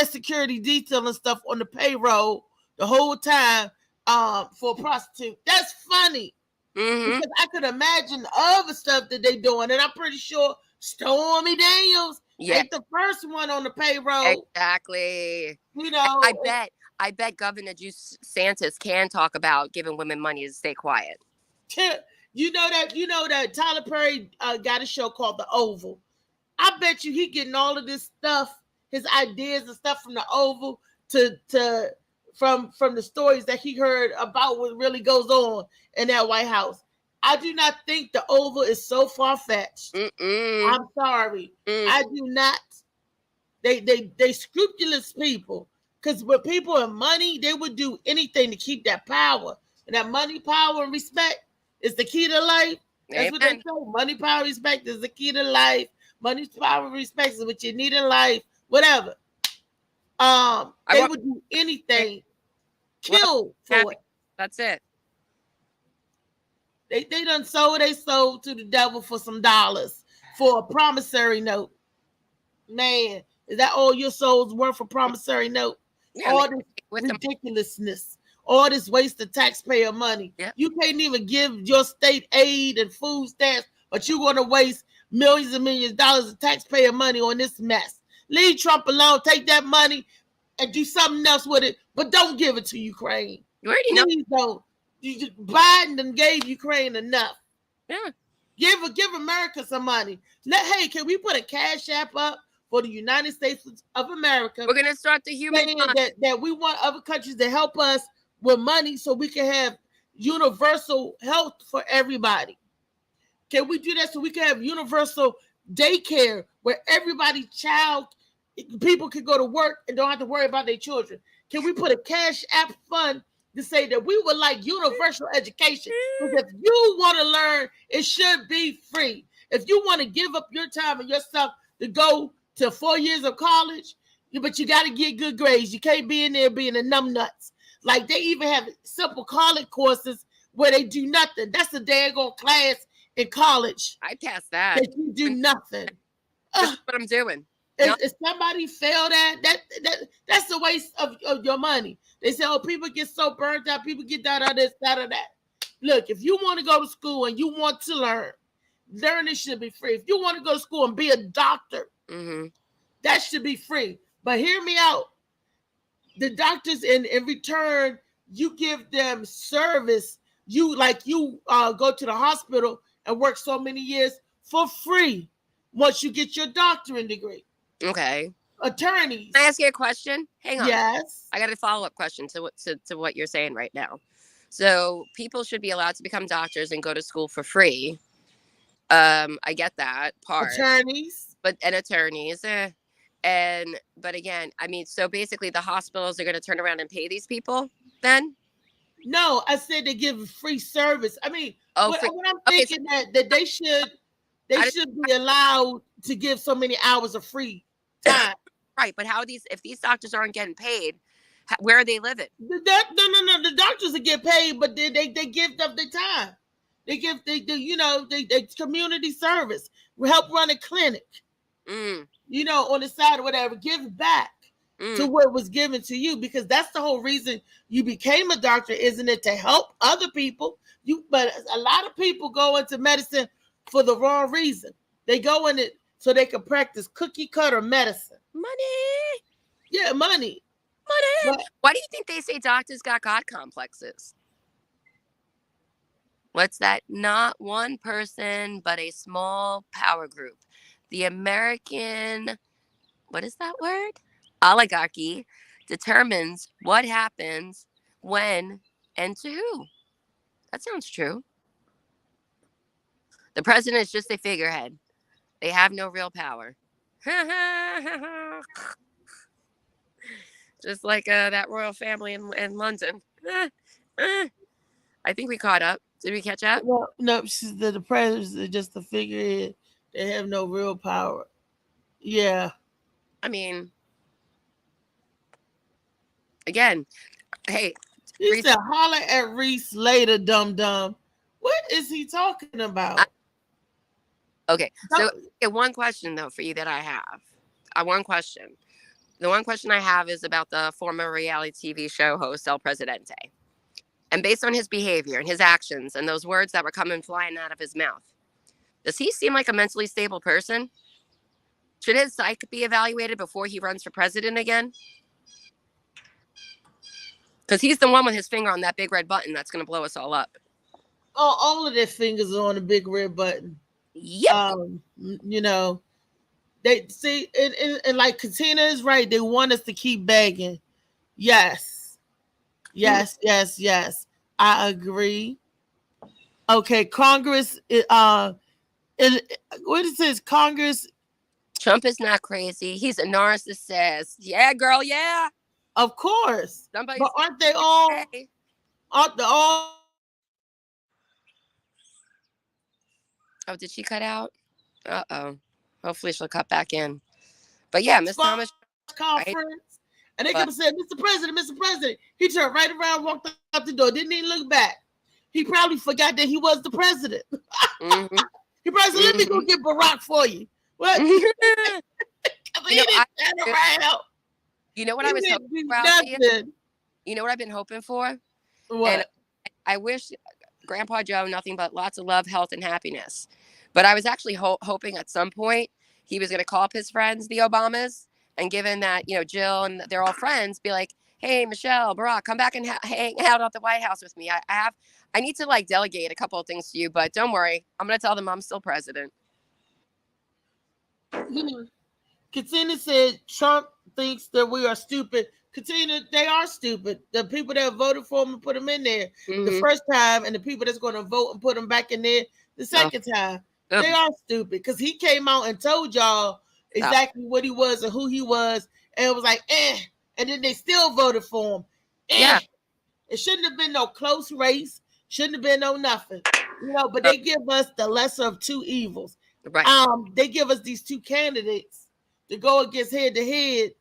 security detail and stuff on the payroll the whole time for a prostitute. That's funny. Because I could imagine other stuff that they doing, and I'm pretty sure Stormy Daniels ain't the first one on the payroll. Exactly. You know, I bet Governor DeSantis can talk about giving women money to stay quiet. You know that Tyler Perry got a show called The Oval. I bet you he getting all of this stuff, his ideas and stuff from The Oval from the stories that he heard about what really goes on in that White House. I do not think The Oval is so far-fetched. I'm sorry. I do not. They scrupulous people. Because with people and money, they would do anything to keep that power. And that money, power, and respect is the key to life. That's what they say. Money, power, respect is the key to life. Money, power, respect is what you need in life. Whatever. They would do anything. Kill for it. That's it. They done sold their soul to the devil for some dollars for a promissory note. Man, is that all your soul's worth, a promissory note? Yeah, all this ridiculousness. All this waste of taxpayer money. Yep. You can't even give your state aid and food stamps, but you're going to waste millions and millions of dollars of taxpayer money on this mess. Leave Trump alone. Take that money and do something else with it, but don't give it to Ukraine. You already know. Please don't. Biden done gave Ukraine enough. Yeah. Give America some money. Hey, can we put a cash app up for the United States of America? We're gonna start the human that we want other countries to help us with money so we can have universal health for everybody. Can we do that so we can have universal daycare where people can go to work and don't have to worry about their children? Can we put a cash app fund to say that we would like universal education? Because if you want to learn, it should be free. If you want to give up your time and your stuff to go to 4 years of college, but you got to get good grades. You can't be in there being a numbnuts. Like they even have simple college courses where they do nothing. That's the daggone class in college. I passed that. That you do nothing. That's what I'm doing. If somebody failed that's the waste of your money. They say, oh, people get so burnt out, people get that or this, that or that. Look, if you want to go to school and you want to learn, learning should be free. If you want to go to school and be a doctor, that should be free. But hear me out. The doctors, in return, you give them service. You go to the hospital and work so many years for free once you get your doctorate degree. Okay. Attorneys. Can I ask you a question? Hang on. Yes. I got a follow-up question to what you're saying right now. So people should be allowed to become doctors and go to school for free. I get that part. Attorneys. But again, I mean, so basically the hospitals are going to turn around and pay these people then? No, I said they give free service. I mean, what I'm thinking that they should be allowed to give so many hours of free time. Right, but if these doctors aren't getting paid, where are they living? No. The doctors will get paid, but they give up their time. They community service. We help run a clinic. On the side or whatever. Give back to what was given to you, because that's the whole reason you became a doctor, isn't it? To help other people. But a lot of people go into medicine for the wrong reason. They go in it so they can practice cookie cutter medicine. Money. Yeah, money. But why do you think they say doctors got God complexes? What's that? Not one person, but a small power group. The American, what is that word? Oligarchy determines what happens, when, and to who. That sounds true. The president is just a figurehead. They have no real power. Just like that royal family in London. I think we caught up. Did we catch up? Well, no, the president is just a figurehead. They have no real power. Yeah. I mean, again, hey. He said, holler at Reese later, dum-dum. What is he talking about? Okay, so one question, though, for you that I have. One question. The one question I have is about the former reality TV show host, El Presidente. And based on his behavior and his actions and those words that were coming flying out of his mouth, does he seem like a mentally stable person? Should his psyche be evaluated before he runs for president again? Because he's the one with his finger on that big red button that's going to blow us all up. Oh, all of their fingers are on the big red button. Yep. They see, and like Katina is right. They want us to keep begging. Yes. I agree. Okay, Congress. What it says, Congress. Trump is not crazy. He's a narcissist. Yeah, girl. Yeah. Of course. But aren't they all? Oh, did she cut out? Uh-oh. Hopefully she'll cut back in. But yeah, Miss Thomas. Conference. Right? And they kept saying, Mr. President. He turned right around, walked out the door, didn't even look back. He probably forgot that he was the president. Mm-hmm. He probably said, let me go get Barack for you. What? You know what I was hoping for? You know what I've been hoping for? What? And I wish Grandpa Joe nothing but lots of love, health, and happiness. But I was actually hoping at some point he was going to call up his friends, the Obamas, And given that, you know, Jill and they're all friends, be like, hey, Michelle, Barack, come back and hang out at the White House with me. I need to like delegate a couple of things to you, but don't worry. I'm going to tell them I'm still president. Katina said Trump thinks that we are stupid. Katina, they are stupid. The people that voted for him and put him in there the first time, and the people that's going to vote and put him back in there the second time, they are stupid because he came out and told y'all exactly what he was and who he was, and it was like, and then they still voted for him. Yeah. It shouldn't have been no close race. Shouldn't have been no nothing. You know, but they give us the lesser of two evils. Right. They give us these two candidates to go against head to head,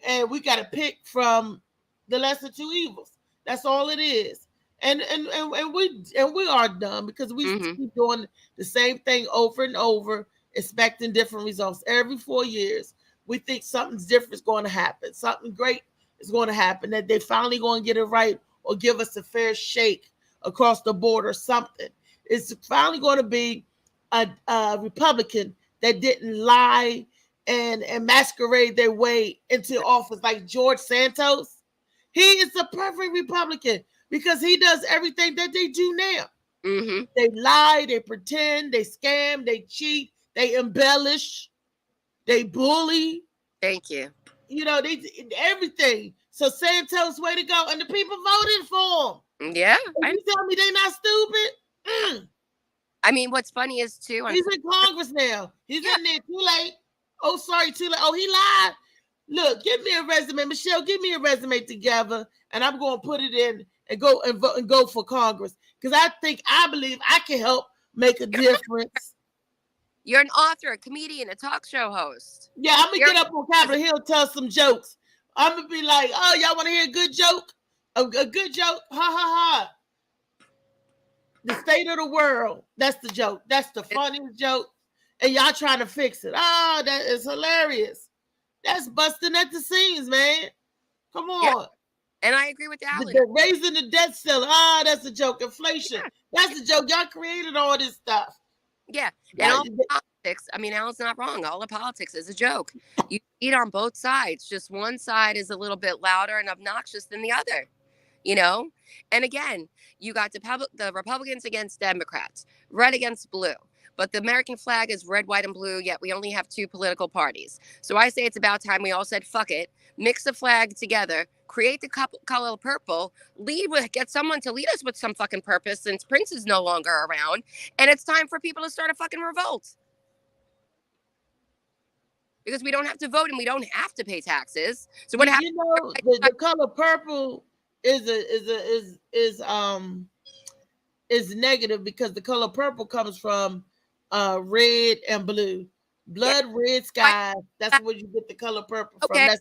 and we got to pick from the lesser two evils. That's all it is. And we are dumb because we keep doing the same thing over and over, expecting different results. Every 4 years, we think something's different is going to happen. Something great is going to happen, that they finally going to get it right or give us a fair shake across the board or something. It's finally going to be a Republican that didn't lie and masquerade their way into office like George Santos. He is the perfect Republican because he does everything that they do now. They lie, they pretend, they scam, they cheat, they embellish, they bully. Thank you. You know, they everything. So Santos, way to go. And the people voted for him. Yeah. You tell me they're not stupid? I mean, what's funny is too. He's in Congress now. He's in there too late. Oh, sorry, too late. Oh, he lied. Look, give me a resume. Michelle, give me a resume together, and I'm going to put it in and go and vote and go for Congress. Because I believe I can help make a difference. You're an author, a comedian, a talk show host. Yeah, I'm going to get up on Capitol Hill, tell some jokes. I'm going to be like, oh, y'all want to hear a good joke? A good joke? Ha, ha, ha. The state of the world. That's the joke. That's the funniest joke. And y'all trying to fix it. Oh, that is hilarious. That's busting at the seams, man. Come on. Yeah. And I agree with Alan. The raising the debt ceiling. Ah, that's a joke. Inflation. That's a joke. Y'all created all this stuff. Yeah. And all the politics, I mean, Alan's not wrong. All the politics is a joke. You see it on both sides. Just one side is a little bit louder and obnoxious than the other. You know? And again, you got the Republicans against Democrats, red against blue. But the American flag is red, white, and blue, yet we only have two political parties. So I say it's about time we all said, fuck it, mix the flag together, create the color purple, get someone to lead us with some fucking purpose since Prince is no longer around. And it's time for people to start a fucking revolt. Because we don't have to vote and we don't have to pay taxes. So what happens? You know, the color purple is negative because the color purple comes from red and blue. Blood, red skies. That's where you get the color purple from. Okay, That's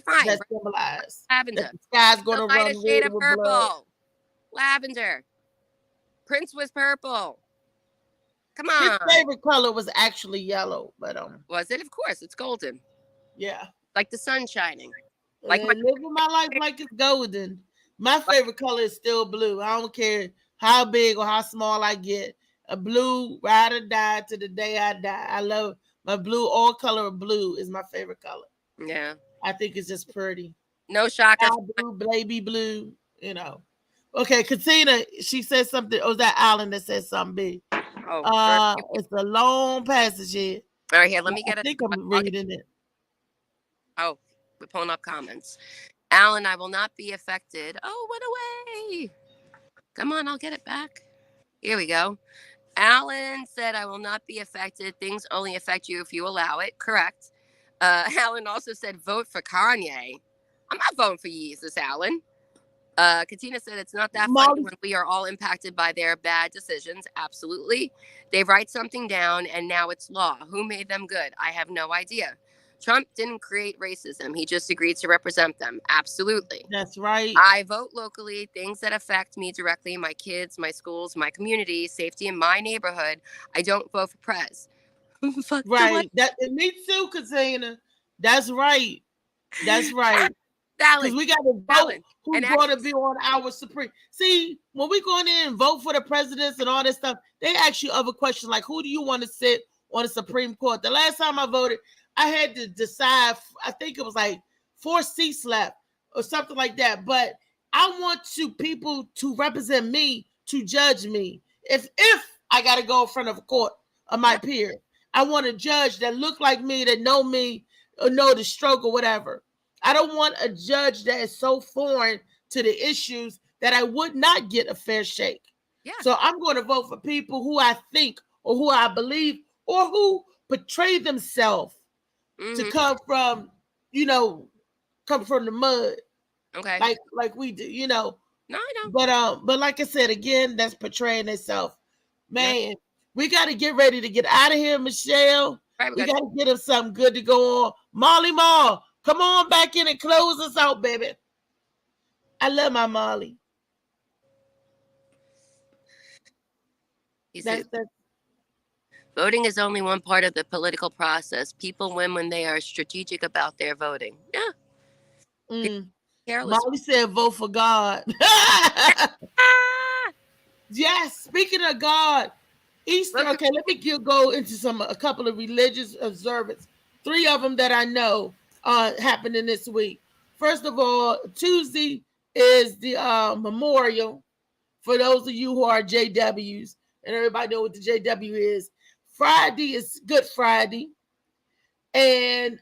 fine. That's symbolized. Lavender. The sky's going to run a shade red of with purple. blood. Lavender. Prince was purple. Come His on. favorite color was actually yellow, but was it? Of course, it's golden. Yeah, like the sun shining. Like living my life like it's golden. My favorite color is still blue. I don't care how big or how small I get. A blue, ride or die to the day I die. I love my blue. All color of blue is my favorite color. Yeah, I think it's just pretty. No shocker. Blue, baby blue. You know. Okay, Katina. She said something. Oh, was that Alan that said something big? Oh, it's a long passage here. All right, here. Let me get it. I think I'm reading it. Oh, we're pulling up comments. Alan, I will not be affected. Oh, what away. Come on, I'll get it back. Here we go. Alan said, I will not be affected. Things only affect you if you allow it. Correct. Alan also said, vote for Kanye. I'm not voting for Yeezus, Alan. Katina said, it's not that funny when we are all impacted by their bad decisions. Absolutely. They write something down and now it's law. Who made them good? I have no idea. Trump didn't create racism. He just agreed to represent them. Absolutely. That's right. I vote locally, things that affect me directly, my kids, my schools, my community, safety in my neighborhood. I don't vote for Prez. Right. Me too, Katina. That's right. That's right. Because we got to vote who's going to be on our Supreme. See, when we go in there and vote for the presidents and all this stuff, they ask you other questions like, who do you want to sit on the Supreme Court? The last time I voted, I had to decide. I think it was like 4 seats left or something like that. But I want people to represent me, to judge me. If I got to go in front of a court of my peer, I want a judge that look like me, that know me, or know the stroke or whatever. I don't want a judge that is so foreign to the issues that I would not get a fair shake. Yeah. So I'm going to vote for people who I think or who I believe or who portray themselves to come from, come from the mud. Okay. Like we do, No, I know. But like I said, again, that's portraying itself. Man, we got to get ready to get out of here, Michelle. Right, we got to get us something good to go on. Molly Mall, come on back in and close us out, baby. I love my Molly. Voting is only one part of the political process. People win when they are strategic about their voting. Yeah. Careless. Molly said, vote for God. Yes, speaking of God, Easter. Okay, let me go into a couple of religious observances. 3 of them that I know happening this week. First of all, Tuesday is the memorial for those of you who are JWs, and everybody know what the JW is. Friday is Good Friday, and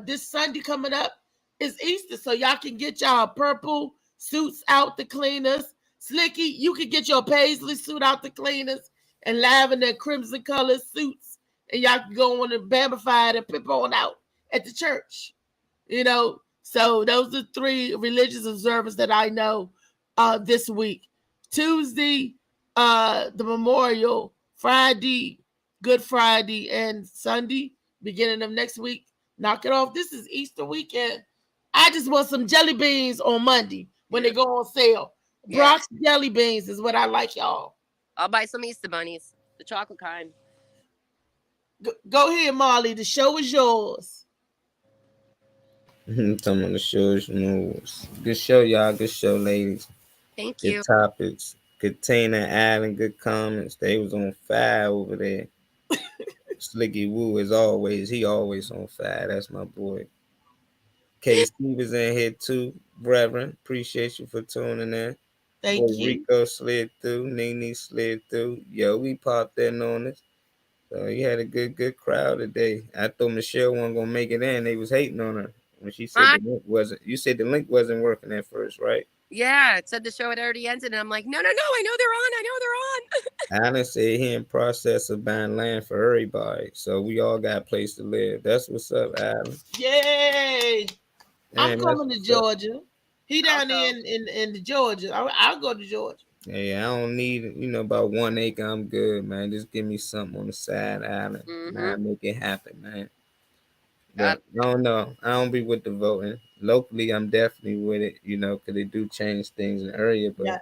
this Sunday coming up is Easter, so y'all can get y'all purple suits out the cleaners. Slicky, you can get your paisley suit out the cleaners, and lavender and crimson colored suits, and y'all can go on and bambified and pip on out at the church. So those are 3 religious observances that I know this week. Tuesday, the memorial. Friday, Good Friday, and Sunday, beginning of next week, knock it off. This is Easter weekend. I just want some jelly beans on Monday when they go on sale. Brock's jelly beans is what I like, y'all. I'll buy some Easter bunnies, the chocolate kind. Go ahead, Molly. The show is yours. Talking about the show is yours. Good show, y'all. Good show, ladies. Thank you. Good topics. Container, Allen, good comments. They was on fire over there. Slicky Woo, as always. He always on fire. That's my boy. KC was in here too, Reverend. Appreciate you for tuning in. Thank you. Rico slid through. Nene slid through. Yo, we popped in on us. So you had a good crowd today. I thought Michelle wasn't gonna make it in. They was hating on her when she said the link wasn't. You said the link wasn't working at first, right? Yeah, it said the show had already ended, and I'm like, no, I know they're on. Alan said he in process of buying land for everybody, so we all got a place to live. That's what's up, Alan. Yay! I'm coming to Georgia. He down there in Georgia. I'll go to Georgia. Hey, I don't need about 1 acre. I'm good, man. Just give me something on the side, Alan. I'll make it happen, man. But I don't know. I don't be with the voting. Locally, I'm definitely with it, because they do change things in the area. But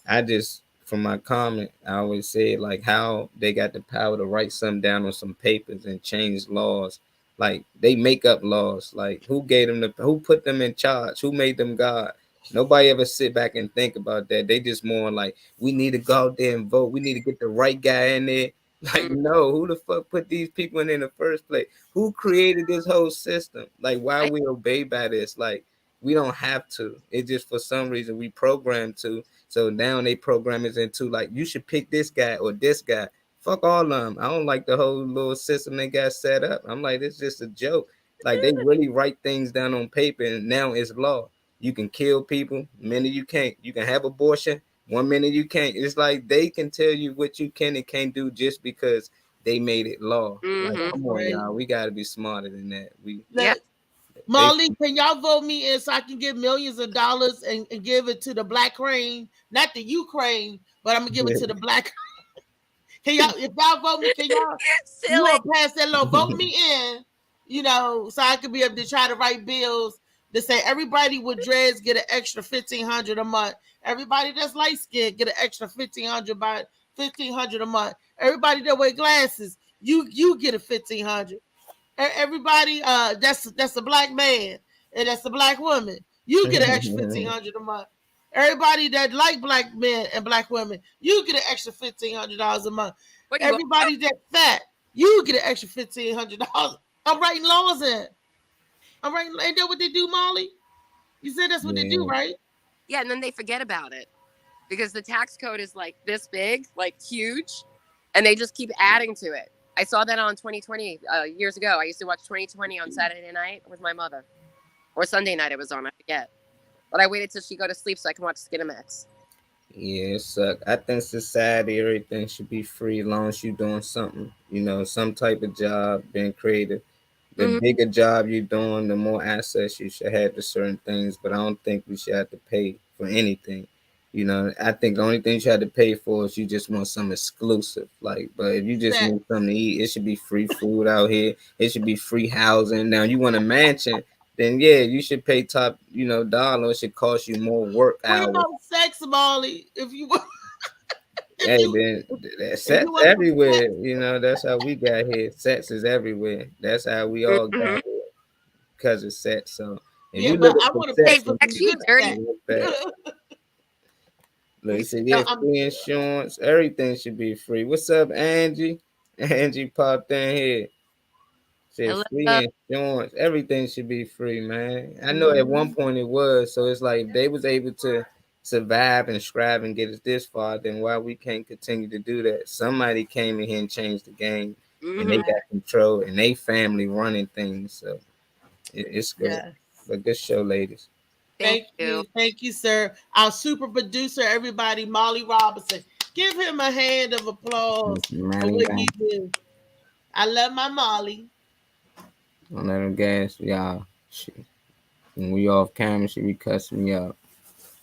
I just, from my comment, I always say like how they got the power to write something down on some papers and change laws. Like they make up laws. Like who put them in charge? Who made them God? Nobody ever sit back and think about that. They just more like, we need to go out there and vote. We need to get the right guy in there. Like, no, who the fuck put these people in the first place? Who created this whole system? Like, why we obey by this? Like, we don't have to. It just for some reason we programmed to. So now they program us into like, you should pick this guy or this guy. Fuck all of them. I don't like the whole little system they got set up. I'm like, it's just a joke. Like they really write things down on paper and now it's law. You can kill people, minute you can't. You can have abortion, 1 minute you can't. It's like they can tell you what you can and can't do just because they made it law. Like, come on, y'all. We got to be smarter than that. Molly, can y'all vote me in so I can get millions of dollars and give it to the Black Crane? Not the Ukraine, but I'm going to give it to the Black. Can y'all, if y'all vote me, can y'all pass that law? Vote me in, so I could be able to try to write bills to say everybody with dreads get an extra $1,500 a month. Everybody that's light skinned get an extra $1,500 a month. Everybody that wear glasses, you get a $1,500. Everybody that's a black man and that's a black woman, you get an extra $1,500 a month. Everybody that like black men and black women, you get an extra $1,500 a month. Everybody that's fat, you get an extra $1,500 I'm writing laws in. I'm writing. Ain't that what they do, Molly? You said that's what they do, right? Yeah, and then they forget about it because the tax code is like this big, like huge, and they just keep adding to it. I saw that on 2020 years ago. I used to watch 2020 on Saturday night with my mother, or Sunday night it was on. I forget, but I waited till she go to sleep so I can watch Skinamax. Yeah, it suck. I think society, everything should be free as long as you're doing something, some type of job, being creative. The bigger job you're doing, the more access you should have to certain things. But I don't think we should have to pay for anything. I think the only thing you should have to pay for is you just want something exclusive. But if you just need something to eat, it should be free food out here. It should be free housing. Now, you want a mansion, then yeah, you should pay top, dollar. It should cost you more work hours. What about sex, Molly? If you want. Hey, then sex everywhere. That's how we got here. Sex is everywhere. That's how we all got here because of sex. So if you look at the sex, look, he said, yeah, free insurance. Everything should be free. What's up, Angie? Angie popped in here. Said free insurance. Everything should be free, man. I know at one point it was. So it's like if they was able to survive and strive and get us this far, then why we can't continue to do that? Somebody came in here and changed the game, and they got control, and they family running things. So it's good. Yes. But good show, ladies. Thank you, sir. Our super producer, everybody, Molly Robinson. Give him a hand of applause for what he did. I love my Molly. Don't let him gas y'all. When we off camera, she be cussing me out.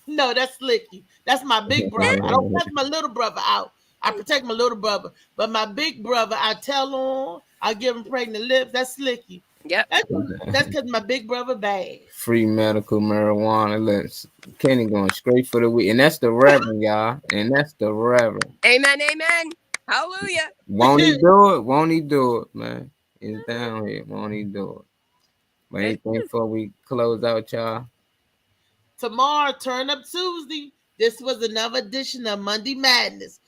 No, that's Slicky. That's my big brother. I don't cuss my little brother out. I protect my little brother. But my big brother, I tell on. I give him pregnant lips. That's Slicky. Yep. That's because my big brother bad. Free medical marijuana. Look, Kenny going straight for the weed. And that's the Reverend, y'all. And that's the Reverend. Amen, amen. Hallelujah. Won't he do it? Won't he do it, man? It's down here. Won't he do it? But anything before we close out, y'all? Tomorrow, Turn Up Tuesday. This was another edition of Monday Madness.